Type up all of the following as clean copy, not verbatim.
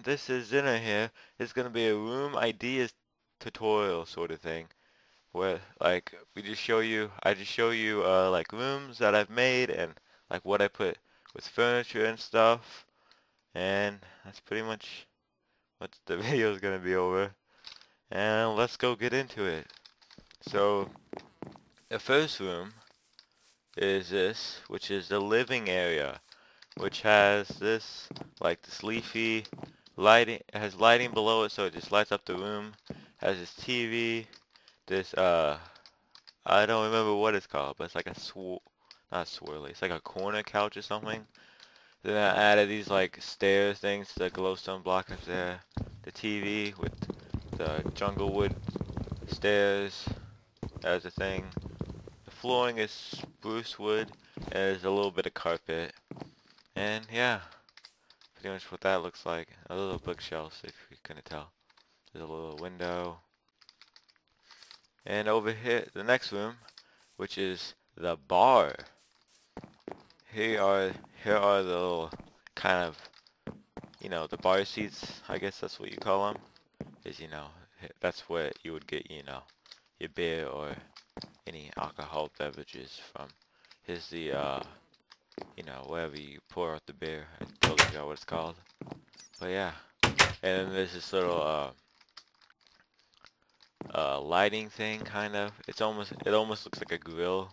this is dinner here. It's gonna be a room ideas tutorial sort of thing, where like I just show you like rooms that I've made and like what I put with furniture and stuff, and that's pretty much what the video is gonna be over. And let's go get into it. So the first room is this, which is the living area, which has this like this leafy lighting. It has lighting below it, so it just lights up the room. Has this TV, this I don't remember what it's called, but it's like a not swirly. It's like a corner couch or something. Then I added these like stairs things, the glowstone block up there. The TV with the jungle wood stairs as a thing. The flooring is spruce wood, and there's a little bit of carpet. And yeah, pretty much what that looks like. A little bookshelf, if you couldn't tell. There's a little window. And over here, the next room, which is the bar. Here are the little kind of, the bar seats, I guess that's what you call them. Is, that's where you would get, your beer or any alcohol beverages from. Here's the, wherever you pour out the beer. I totally forgot what it's called. But yeah. And then there's this little, lighting thing, kind of. It almost looks like a grill.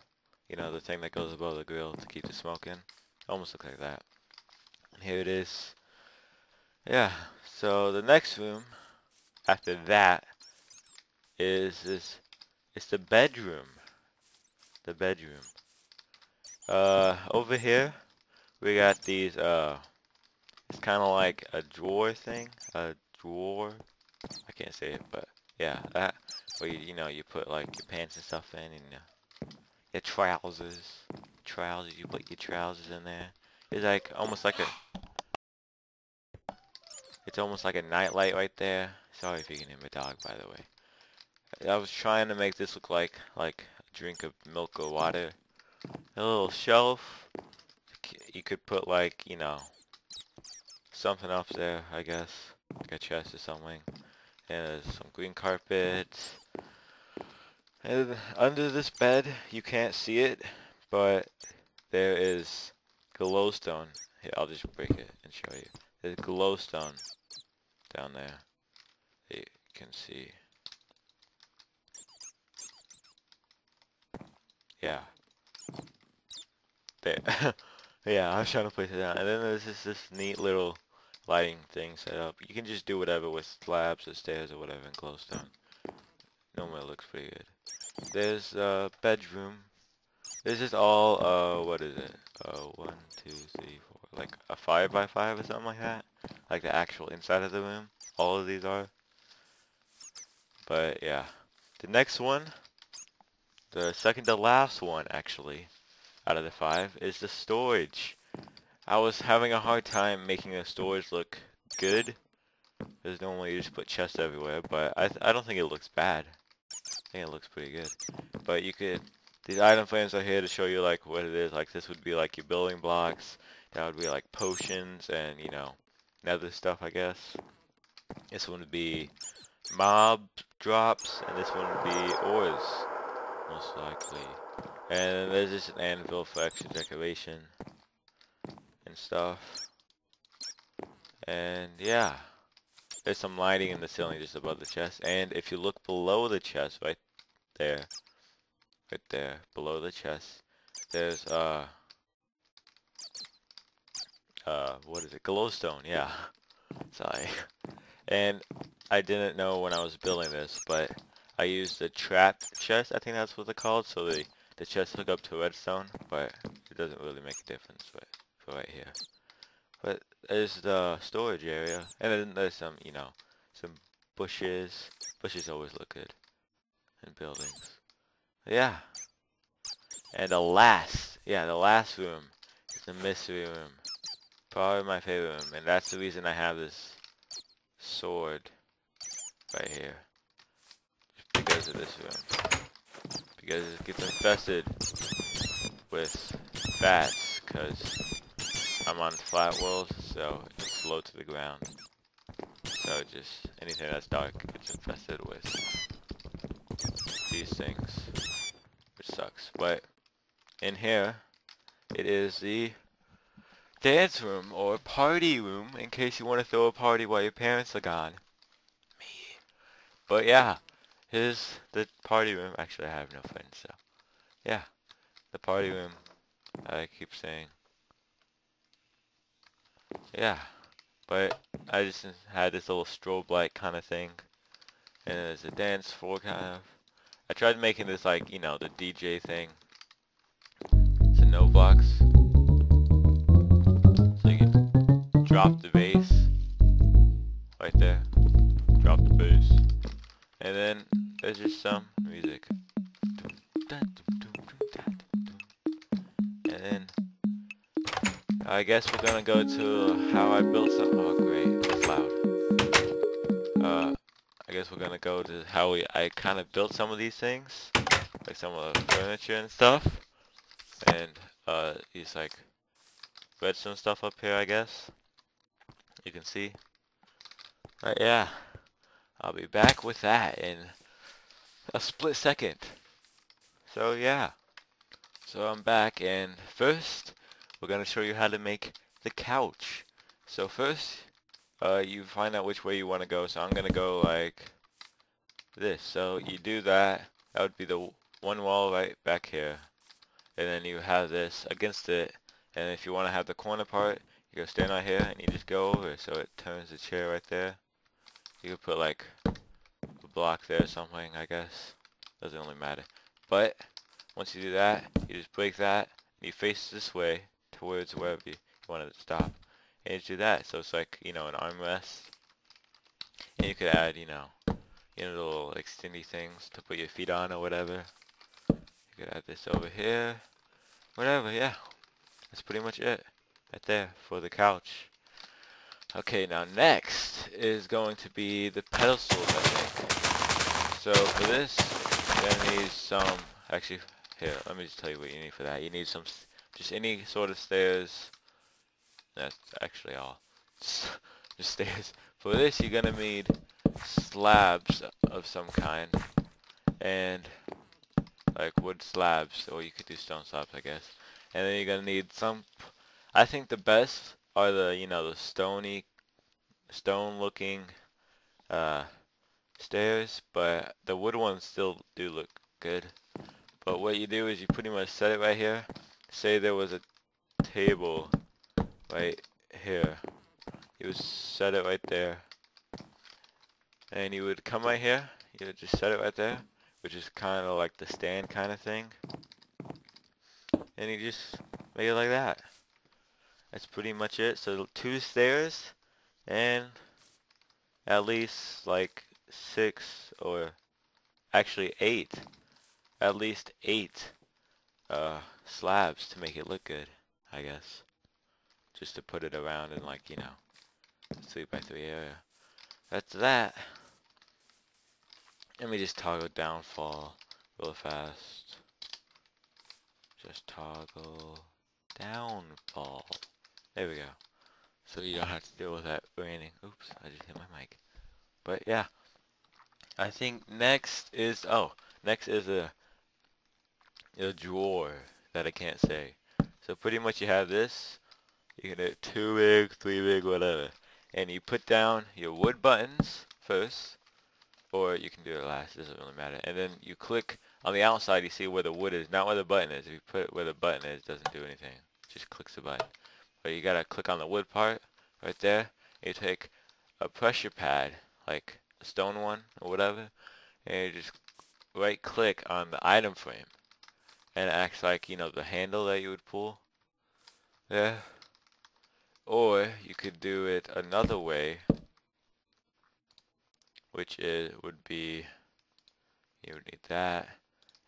The thing that goes above the grill to keep the smoke in. Almost looks like that. And here it is. Yeah, so the next room after that is this. It's the bedroom. The bedroom. Over here we got these. It's kind of like a drawer thing. A drawer. I can't say it, but yeah, that. Where you put like your pants and stuff in, and your trousers. You put your trousers in there. It's like almost like a nightlight right there. Sorry if you can hear my dog, by the way. I was trying to make this look like a drink of milk or water. A little shelf. You could put like, something up there, I guess. Like a chest or something. And there's some green carpet. And under this bed, you can't see it, but there is glowstone. Here, I'll just break it and show you. There's glowstone down there. You can see. Yeah. There. Yeah, I was trying to place it down. And then there's this neat little lighting thing set up. You can just do whatever with slabs or stairs or whatever in glowstone. Normally it looks pretty good. There's a bedroom. This is all, what is it? 1, 2, 3, 4, like a 5x5 or something like that. Like the actual inside of the room. All of these are. But yeah. The next one, the second to last one actually, out of the 5, is the storage. I was having a hard time making the storage look good. Because normally you just put chests everywhere, but I don't think it looks bad. I think it looks pretty good. But these item frames are here to show you like what it is. Like this would be like your building blocks. That would be like potions and, nether stuff, I guess. This one would be mob drops, and this one would be ores, most likely. And there's just an anvil for extra decoration and stuff. And yeah, there's some lighting in the ceiling just above the chest. And if you look below the chest, right there, below the chest, there's what is it? Glowstone, yeah. Sorry. And I didn't know when I was building this, but I used the trap chest, I think that's what they're called, so the chest hook up to redstone, but it doesn't really make a difference for right here. But there's the storage area, and then there's some, some bushes. Bushes always look good in buildings. Yeah. And the last room is the mystery room. Probably my favorite room, and that's the reason I have this sword right here. Just because of this room. Because it gets infested with bats, because I'm on flat world, so it's low to the ground. So just anything that's dark gets infested with these things, which sucks. But in here, it is the dance room or party room in case you want to throw a party while your parents are gone. Me. But yeah, here's the party room. Actually, I have no friends, so yeah, the party room. I keep saying, yeah. But I just had this little strobe light kind of thing, and there's a dance floor kind of. I tried making this like, you know, the DJ thing. It's a no blocks, so you can drop the bass right there. Drop the bass, and then there's just some music. And then I guess we're gonna go to how I built some. Oh great, that's loud. I guess we're gonna go to how I kind of built some of these things, like some of the furniture and stuff, and these like redstone stuff up here. I guess you can see. Yeah, I'll be back with that in a split second. So yeah, so I'm back, and first we're gonna show you how to make the couch. So first, you find out which way you want to go. So I'm gonna go like this. So you do that. That would be the one wall right back here, and then you have this against it. And if you want to have the corner part, you go stand right here, and you just go over so it turns the chair right there. You could put like a block there or something, I guess. Doesn't really matter. But once you do that, you just break that, and you face this way towards wherever you want it to stop. And you just do that. So it's like, you know, an armrest. And you could add, you know, little extendy things to put your feet on or whatever. You could add this over here. Whatever, yeah. That's pretty much it. Right there for the couch. Okay, now next is going to be the pedestals, I think. So for this, you're gonna need some, actually, here, let me just tell you what you need for that. You need some, just any sort of stairs. That's actually all. Just stairs. For this, you're gonna need slabs of some kind, and like wood slabs, or you could do stone slabs, I guess. And then you're gonna need some, I think the best are the, you know, the stone looking stairs, but the wood ones still do look good. But what you do is you pretty much set it right here. Say there was a table right here. You would set it right there. And you would come right here. You would just set it right there, which is kind of like the stand kind of thing. And you just make it like that. That's pretty much it. So 2 stairs and at least like 6 or actually 8. At least 8 slabs to make it look good, I guess. Just to put it around in like, you know, 3x3 area. That's that. Let me just toggle downfall real fast. Just toggle downfall. There we go. So you don't have to deal with that raining. Oops, I just hit my mic. But yeah, I think next is, next is a drawer that I can't say. So pretty much you have this. You can do 2 big, 3 big, whatever. And you put down your wood buttons first, or you can do it last, it doesn't really matter. And then you click on the outside, you see where the wood is, not where the button is. If you put it where the button is, it doesn't do anything. It just clicks the button. But you gotta click on the wood part right there. You take a pressure pad, like a stone one or whatever, and you just right click on the item frame. And it acts like, you know, the handle that you would pull there. Or you could do it another way, which would be, you would need that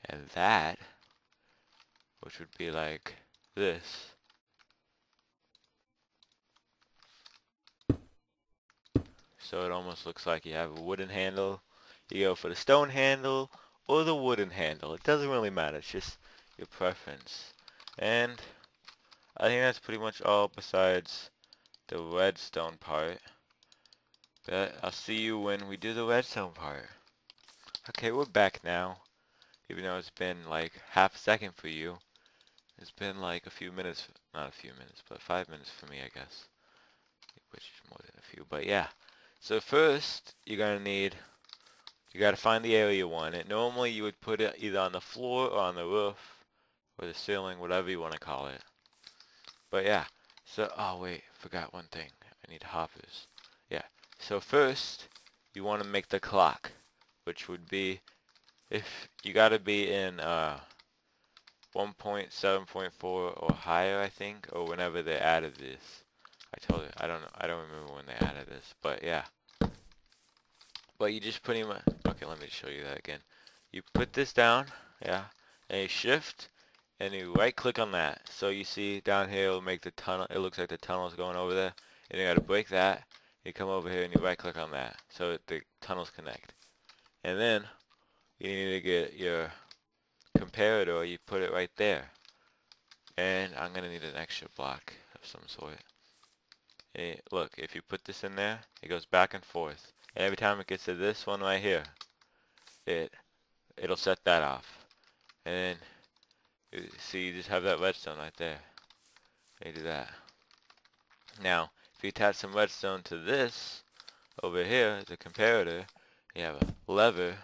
and that, which would be like this. So it almost looks like you have a wooden handle. You go for the stone handle or the wooden handle. It doesn't really matter. It's just your preference. And I think that's pretty much all besides the redstone part. But I'll see you when we do the redstone part. Okay, we're back now. Even though it's been like half a second for you. It's been like a few minutes, not a few minutes, but 5 minutes for me, I guess. Which is more than a few, but yeah. So first, you're gonna need, you gotta find the area you want it. Normally you would put it either on the floor or on the roof, or the ceiling, whatever you want to call it. But yeah, so, oh wait, forgot one thing. I need hoppers. Yeah, so first, you want to make the clock, which would be, if you gotta be in 1.7.4 or higher, I think, or whenever they added this. I don't know, I don't remember when they added this, but yeah. But you just pretty much, okay, let me show you that again. You put this down, yeah, and you shift, and you right click on that. So you see down here, it'll make the tunnel, it looks like the tunnel's going over there, and you gotta break that, you come over here and you right click on that, so the tunnels connect. And then, you need to get your comparator, you put it right there. And I'm gonna need an extra block of some sort. And look, if you put this in there, it goes back and forth. And every time it gets to this one right here, it'll set that off. And then, see, you just have that redstone right there. You do that. Now, if you attach some redstone to this, over here, the comparator, you have a lever.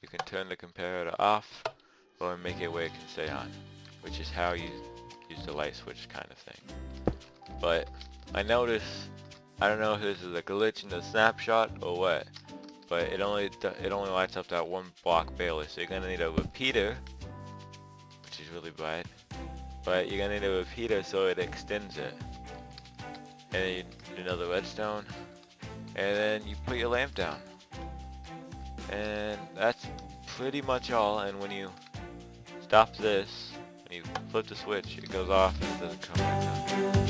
You can turn the comparator off, or make it where it can stay on, which is how you use the light switch kind of thing. But I noticed, I don't know if this is a glitch in the snapshot or what, but it only lights up that one block barely. So you're gonna need a repeater, which is really bright, but you're gonna need a repeater so it extends it. And then you need another redstone, and then you put your lamp down, and that's pretty much all. And when you stop this, when you flip the switch, it goes off and it doesn't come back on.